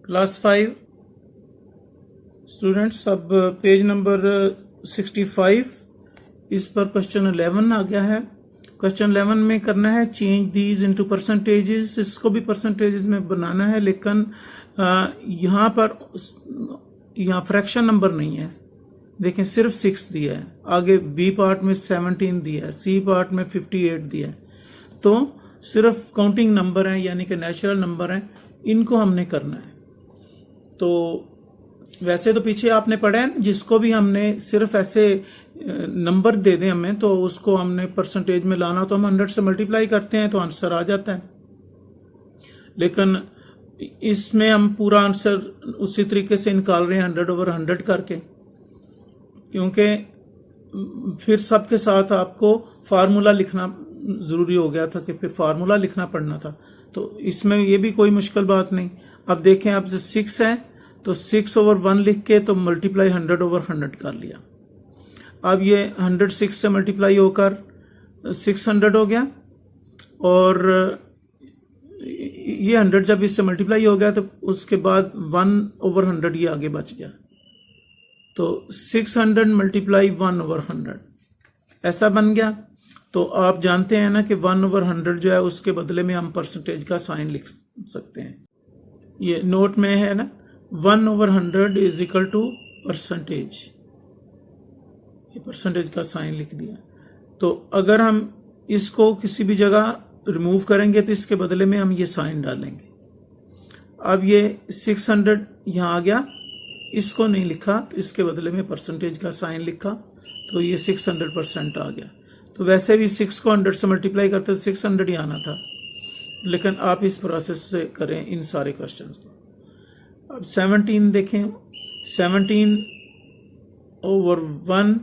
Class 5 students, अब page number 65 इस पर क्वेश्चन 11 आ गया है। क्वेश्चन 11 में करना है चेंज दीज इनटू परसेंटेजेस। इसको भी परसेंटेजेस में बनाना है, लेकिन यहाँ पर फ्रैक्शन नंबर नहीं है। देखें सिर्फ 6 दिया है, आगे बी पार्ट में 17 दिया है, सी पार्ट में 58 दिया है। तो सिर्फ काउंटिंग नंबर है, यानी कि नेचुरल नंबर है, इनको हमने करना है। तो वैसे तो पीछे आपने पढ़ा है, जिसको भी हमने सिर्फ ऐसे नंबर दे दें हमें, तो उसको हमने परसेंटेज में लाना, तो हम 100 से मल्टीप्लाई करते हैं तो आंसर आ जाता है। लेकिन इसमें हम पूरा आंसर उसी तरीके से निकाल रहे हैं 100/100 करके, क्योंकि फिर सबके साथ आपको फार्मूला लिखना जरूरी हो गया था कि फिर फार्मूला लिखना पड़ना था। तो इसमें ये भी कोई मुश्किल बात नहीं। अब देखें, अब जो 6 है तो 6/1 लिख के तो मल्टीप्लाई 100/100 कर लिया। अब ये 100 6 से मल्टीप्लाई होकर 600 हो गया, और ये 100 जब इससे मल्टीप्लाई हो गया तो उसके बाद 1/100 ये आगे बच गया। तो 600 मल्टीप्लाई 1/100 ऐसा बन गया। तो आप जानते हैं ना कि 1/100 जो है उसके बदले में हम परसेंटेज का साइन लिख सकते हैं। ये नोट में है ना, 1/100 इज इक्वल टू परसेंटेज। ये परसेंटेज का साइन लिख दिया। तो अगर हम इसको किसी भी जगह रिमूव करेंगे तो इसके बदले में हम ये साइन डालेंगे। अब ये 600 यहां आ गया, इसको नहीं लिखा तो इसके बदले में परसेंटेज का साइन लिखा, तो ये 600% आ गया। तो वैसे भी 6 को 100 से मल्टीप्लाई करते तो 600 ही आना था, लेकिन आप इस प्रोसेस से करें इन सारे क्वेश्चंस को। अब 17 देखें, 17/1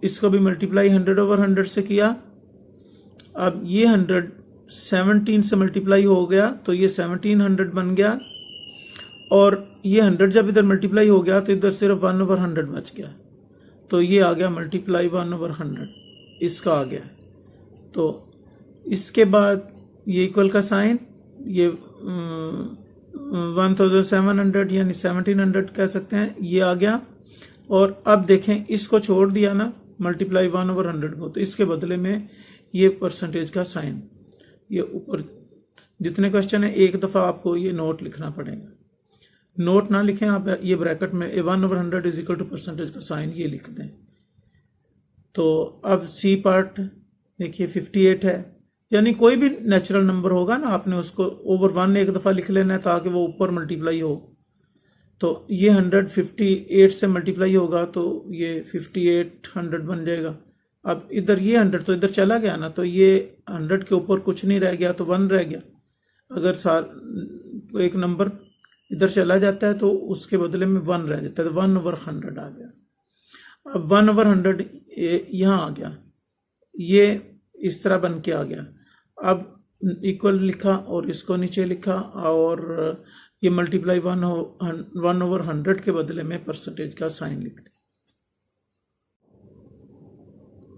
इसको भी मल्टीप्लाई 100/100 से किया। अब ये 100 17 से मल्टीप्लाई हो गया तो ये 1700 बन गया, और ये 100 जब इधर मल्टीप्लाई हो गया तो इधर सिर्फ 1/100 बच गया, तो ये आ गया मल्टीप्लाई 1/100 इसका आ गया। तो इसके बाद ये इक्वल का साइन, ये 1700 यानी 1700 कह सकते हैं, ये आ गया। और अब देखें, इसको छोड़ दिया ना मल्टीप्लाई 1/100 को, तो इसके बदले में ये परसेंटेज का साइन, ये ऊपर जितने क्वेश्चन है एक दफा आपको ये नोट लिखना पड़ेगा। नोट ना लिखें आप, ये ब्रैकेट में 1/100 इज इक्वल टू परसेंटेज का साइन ये लिख दें। तो अब सी पार्ट देखिए 58 है, यानी कोई भी नेचुरल नंबर होगा ना, आपने उसको ओवर 1 एक दफा लिख लेना है ताकि वो ऊपर मल्टीप्लाई हो। तो ये 158 से मल्टीप्लाई होगा तो ये 5800 बन जाएगा। अब इधर ये 100 तो इधर चला गया ना, तो ये 100 के ऊपर कुछ नहीं रह गया तो 1 रह गया। अगर तो एक नंबर इधर चला जाता है तो उसके बदले में 1 रह जाता है, तो 1/100 आ गया। अब 1/100 यहां आ गया, ये इस तरह बन के आ गया। अब इक्वल लिखा और इसको नीचे लिखा, और ये मल्टीप्लाई 1/100 के बदले में परसेंटेज का साइन लिख दिया।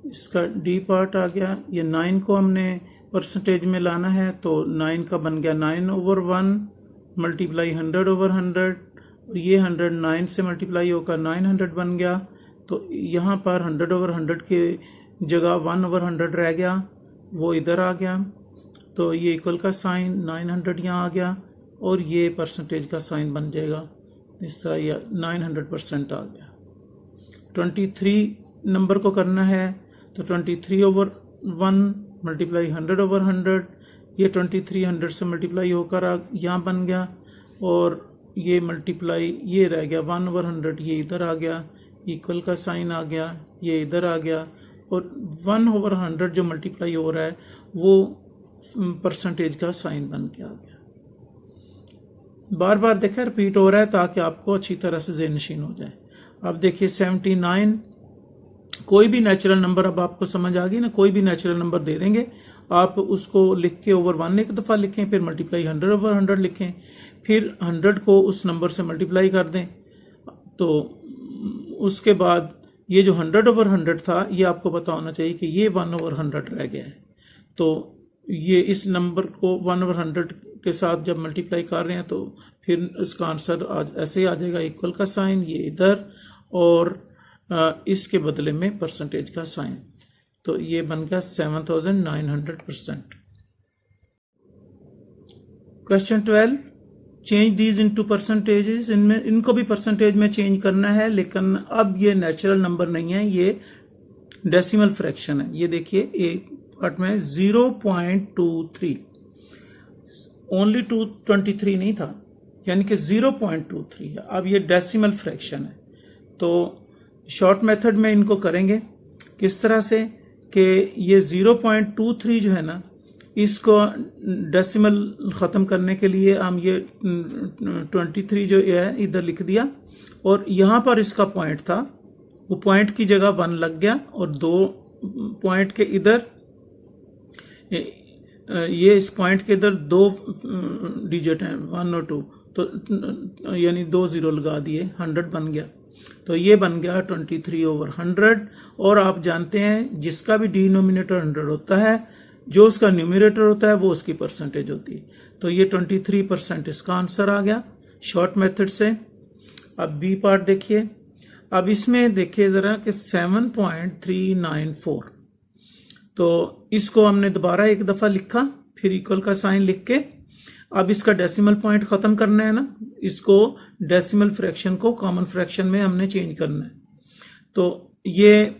इसका डी पार्ट आ गया। ये 9 को हमने परसेंटेज में लाना है, तो 9 का बन गया 9/1 मल्टीप्लाई 100/100, और ये 100 9 से मल्टीप्लाई होकर 900 बन गया। तो यहाँ पर 100/100 के जगह 1/100 रह गया, वो इधर आ गया। तो ये इक्वल का साइन 900 यहाँ आ गया, और ये परसेंटेज का साइन बन जाएगा इस तरह, या 900% आ गया। 23 नंबर को करना है, तो 23/1 मल्टीप्लाई 100/100, ये 23 100 से मल्टीप्लाई होकर यहाँ बन गया, और ये मल्टीप्लाई ये रह गया 1/100, ये इधर आ गया, इक्वल का साइन आ गया, ये इधर आ गया, और 1/100 जो मल्टीप्लाई हो रहा है वो परसेंटेज का साइन बन के आ गया। बार बार देखा रिपीट हो रहा है ताकि आपको अच्छी तरह से ज़हनशीन हो जाए। अब देखिए 79, कोई भी नेचुरल नंबर, अब आपको समझ आ गई ना, कोई भी नेचुरल नंबर दे देंगे आप, उसको लिख के ओवर 1 एक दफा लिखें, फिर मल्टीप्लाई 100/100 लिखें, फिर 100 को उस नंबर से मल्टीप्लाई कर दें। तो उसके बाद ये जो 100/100 था, ये आपको पता होना चाहिए कि ये 1/100 रह गया है। तो ये इस नंबर को 1/100 के साथ जब मल्टीप्लाई कर रहे हैं तो फिर इसका आंसर आज ऐसे ही आ जाएगा, इक्वल का साइन ये इधर और इसके बदले में परसेंटेज का साइन। तो ये बन गया 7900%। Question 12, change these into percentages. इनमें इनको भी परसेंटेज में चेंज करना है, लेकिन अब ये नेचुरल नंबर नहीं है, ये डेसिमल फ्रैक्शन है। ये देखिए एक पार्ट में 0.23, ओनली 223 नहीं था, यानी कि 0.23 है। अब ये डेसिमल फ्रैक्शन है। तो शॉर्ट मेथड में इनको करेंगे किस तरह से कि ये 0.23 जो है ना, इसको डेसिमल ख़त्म करने के लिए हम ये 23 जो है इधर लिख दिया, और यहाँ पर इसका पॉइंट था, वो पॉइंट की जगह 1 लग गया, और 2 पॉइंट के इधर ये इस पॉइंट के इधर 2 डिजिट हैं 1 और 2, तो यानी 2 0 लगा दिए, 100 बन गया। तो ये बन गया 23/100। और आप जानते हैं जिसका भी डिनोमिनेटर 100 होता है, जो उसका न्यूमरेटर होता है वो उसकी परसेंटेज होती है। तो ये 23% इसका आंसर आ गया शॉर्ट मेथड से। अब बी पार्ट देखिए। अब इसमें देखिए जरा कि 7.394, तो इसको हमने दोबारा एक दफा लिखा, फिर इक्वल का साइन लिख के अब इसका डेसिमल पॉइंट खत्म करना है ना, इसको डेसिमल फ्रैक्शन को कॉमन फ्रैक्शन में हमने चेंज करना है। तो ये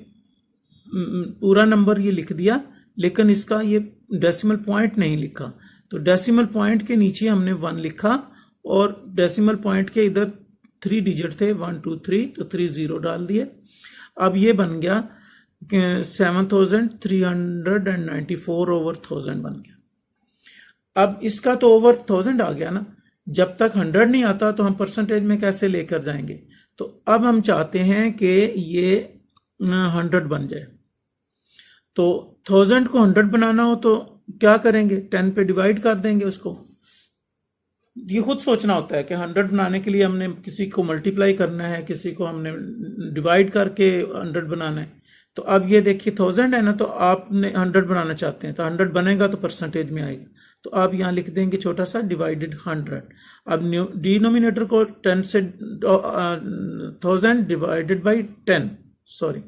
पूरा नंबर ये लिख दिया, लेकिन इसका ये डेसिमल पॉइंट नहीं लिखा। तो डेसिमल पॉइंट के नीचे हमने 1 लिखा, और डेसिमल पॉइंट के इधर 3 डिजिट थे 1 2 3, तो 3 0 डाल दिए। अब ये बन गया 7394/1000 बन गया। अब इसका तो ओवर 1000 आ गया ना, जब तक 100 नहीं आता तो हम परसेंटेज में कैसे लेकर जाएंगे। तो अब हम चाहते हैं कि ये 100 बन जाए। तो 1000 को 100 बनाना हो तो क्या करेंगे, 10 पे डिवाइड कर देंगे उसको। ये खुद सोचना होता है कि 100 बनाने के लिए हमने किसी को मल्टीप्लाई करना है, किसी को हमने डिवाइड करके 100 बनाना है। तो अब ये देखिए 1000 है ना, तो आपने 100 बनाना चाहते हैं, तो 100 बनेगा तो परसेंटेज में आएगा। तो आप यहाँ लिख देंगे छोटा सा डिवाइडेड 100। अब डिनोमिनेटर को 10 से 1000 डिवाइडेड बाई 10, सॉरी,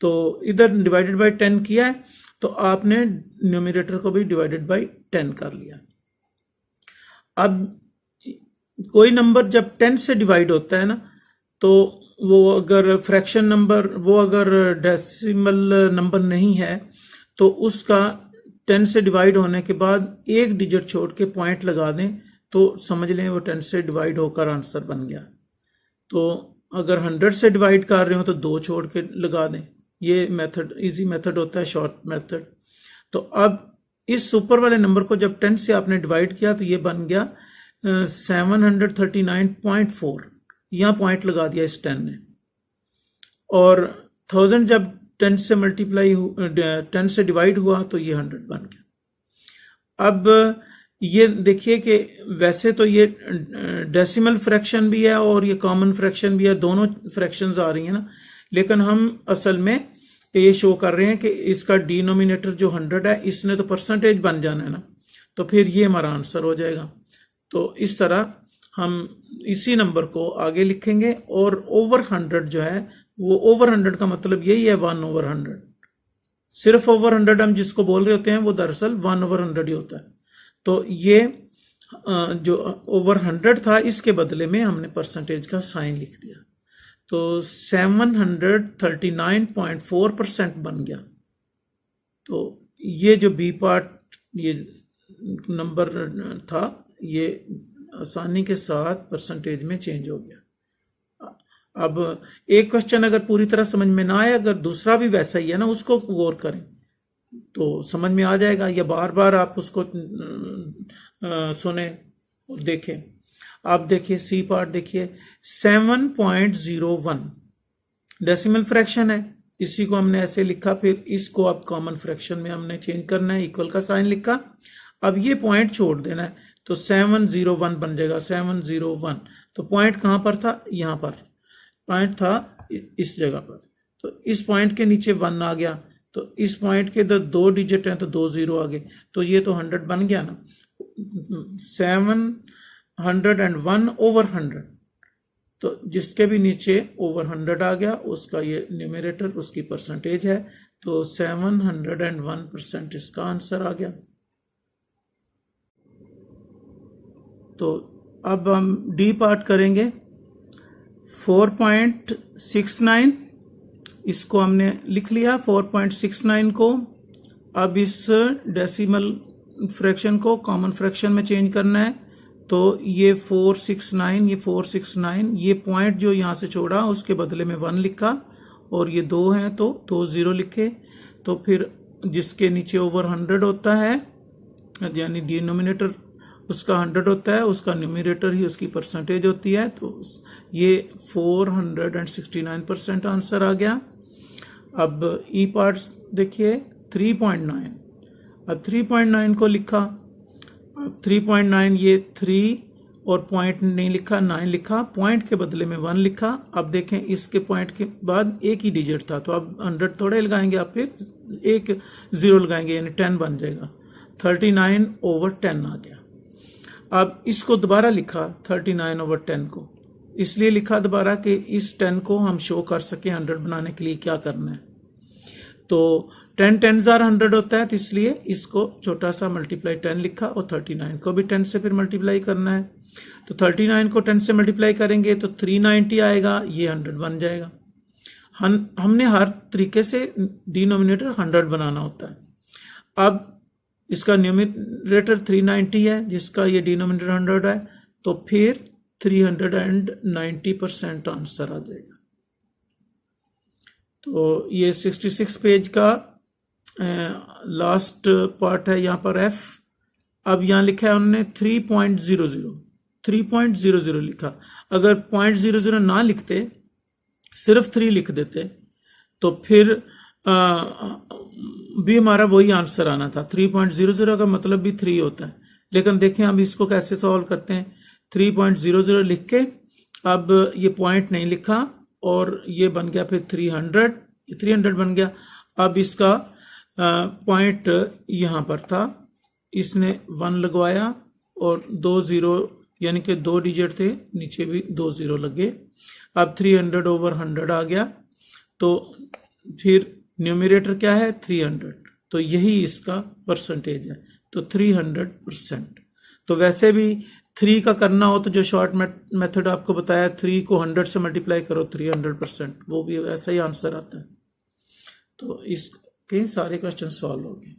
तो इधर डिवाइडेड बाई 10 किया है, तो आपने न्यूमरेटर को भी डिवाइडेड बाई 10 कर लिया। अब कोई नंबर जब 10 से डिवाइड होता है ना, तो वो अगर फ्रैक्शन नंबर, वो अगर डेसिमल नंबर नहीं है, तो उसका 10 से डिवाइड होने के बाद एक डिजिट छोड़ के पॉइंट लगा दें, तो समझ लें वो 10 से डिवाइड होकर आंसर बन गया। तो अगर 100 से डिवाइड कर रहे हो तो 2 छोड़ के लगा दें। ये मेथड इजी मेथड होता है, शॉर्ट मेथड। तो अब इस ऊपर वाले नंबर को जब 10 से आपने डिवाइड किया तो ये बन गया 739.4, यहाँ पॉइंट लगा दिया इस 10 ने। और 1000 जब 10 से मल्टीप्लाई 10 से डिवाइड हुआ तो ये 100 बन गया। अब ये देखिए कि वैसे तो ये डेसिमल फ्रैक्शन भी है और ये कॉमन फ्रैक्शन भी है, दोनों फ्रैक्शंस आ रही हैं ना, लेकिन हम असल में ये शो कर रहे हैं कि इसका डिनोमिनेटर जो 100 है, इसने तो परसेंटेज बन जाना है ना, तो फिर ये हमारा आंसर हो जाएगा। तो इस तरह हम इसी नंबर को आगे लिखेंगे। और ओवर 100 जो है, वो ओवर 100 का मतलब यही है 1/100। सिर्फ ओवर 100 हम जिसको बोल रहे होते हैं वो दरअसल 1/100 ही होता है। तो ये जो ओवर 100 था, इसके बदले में हमने परसेंटेज का साइन लिख दिया, तो 739.4% बन गया। तो ये जो बी पार्ट ये नंबर था, ये आसानी के साथ परसेंटेज में चेंज हो गया। अब एक क्वेश्चन अगर पूरी तरह समझ में ना आए, अगर दूसरा भी वैसा ही है ना, उसको गौर करें तो समझ में आ जाएगा, या बार बार आप उसको सुने और देखें। आप देखिए सी पार्ट देखिए, 7.01 डेसिमल फ्रैक्शन है, इसी को हमने ऐसे लिखा, फिर इसको अब कॉमन फ्रैक्शन में हमने चेंज करना है, इक्वल का साइन लिखा। अब ये पॉइंट छोड़ देना है, तो 701 बन जाएगा, 701। तो पॉइंट कहां पर था, यहां पर पॉइंट था, इस जगह पर। तो इस पॉइंट के नीचे 1 आ गया, तो इस पॉइंट के इधर 2 डिजिट हैं तो 2 जीरो आगे, तो ये तो 100 बन गया ना। 701 ओवर 100, तो जिसके भी नीचे ओवर 100 आ गया उसका ये न्यूमरेटर, उसकी परसेंटेज है, तो 701% इसका आंसर आ गया। तो अब हम डी पार्ट करेंगे। 4.69 इसको हमने लिख लिया, 4.69 को अब इस डेसिमल फ्रैक्शन को कॉमन फ्रैक्शन में चेंज करना है। तो ये 469, ये 469, ये पॉइंट जो यहाँ से छोड़ा उसके बदले में 1 लिखा, और ये 2 हैं तो 2 जीरो लिखे। तो फिर जिसके नीचे ओवर 100 होता है, यानी डिनोमिनेटर उसका 100 होता है, उसका न्यूमरेटर ही उसकी परसेंटेज होती है। तो ये 469% आंसर आ गया। अब ई पार्ट देखिए 3.9, अब 3.9 को लिखा, अब 3.9 ये 3 और पॉइंट नहीं लिखा, 9 लिखा, पॉइंट के बदले में 1 लिखा। अब देखें इसके पॉइंट के बाद एक ही डिजिट था, तो अब 100 थोड़े लगाएंगे, आप फिर एक जीरो लगाएंगे, यानी 10 बन जाएगा। 39 ओवर 10 आ गया। अब इसको दोबारा लिखा 39 ओवर 10 को, इसलिए लिखा दोबारा कि इस 10 को हम शो कर सके 100 बनाने के लिए क्या करना है। तो 10 10s are 100 होता है, तो इसलिए इसको छोटा सा मल्टीप्लाई 10 लिखा, और 39 को भी 10 से फिर मल्टीप्लाई करना है। तो 39 को 10 से मल्टीप्लाई करेंगे तो 390 आएगा, ये 100 बन जाएगा। हमने हर तरीके से डिनोमिनेटर 100 बनाना होता है। अब इसका न्यूमरेटर 390 है, जिसका ये डिनोमिनेटर 100 है, तो फिर 390% आंसर आ जाएगा। तो ये 66 पेज का लास्ट पार्ट है, यहाँ पर एफ। अब यहाँ लिखा है उन्होंने 3.00 लिखा। अगर 0.00 ना लिखते, सिर्फ 3 लिख देते, तो फिर भी हमारा वही आंसर आना था। 3.00 का मतलब भी 3 होता है। लेकिन देखें हम इसको कैसे सॉल्व करते हैं। 3.00 लिख के अब ये पॉइंट नहीं लिखा, और ये बन गया फिर 300, ये 300 बन गया। अब इसका पॉइंट यहाँ पर था, इसने 1 लगवाया और 2 जीरो, यानी कि 2 डिजिट थे, नीचे भी 2 जीरो लगे। अब 300 ओवर 100 आ गया, तो फिर न्यूमरेटर क्या है 300, तो यही इसका परसेंटेज है, तो 300%। तो वैसे भी 3 का करना हो तो जो शॉर्ट मेथड आपको बताया, 3 को 100 से मल्टीप्लाई करो 300%, वो भी ऐसा ही आंसर आता है। तो इसके सारे क्वेश्चन सॉल्व हो गए।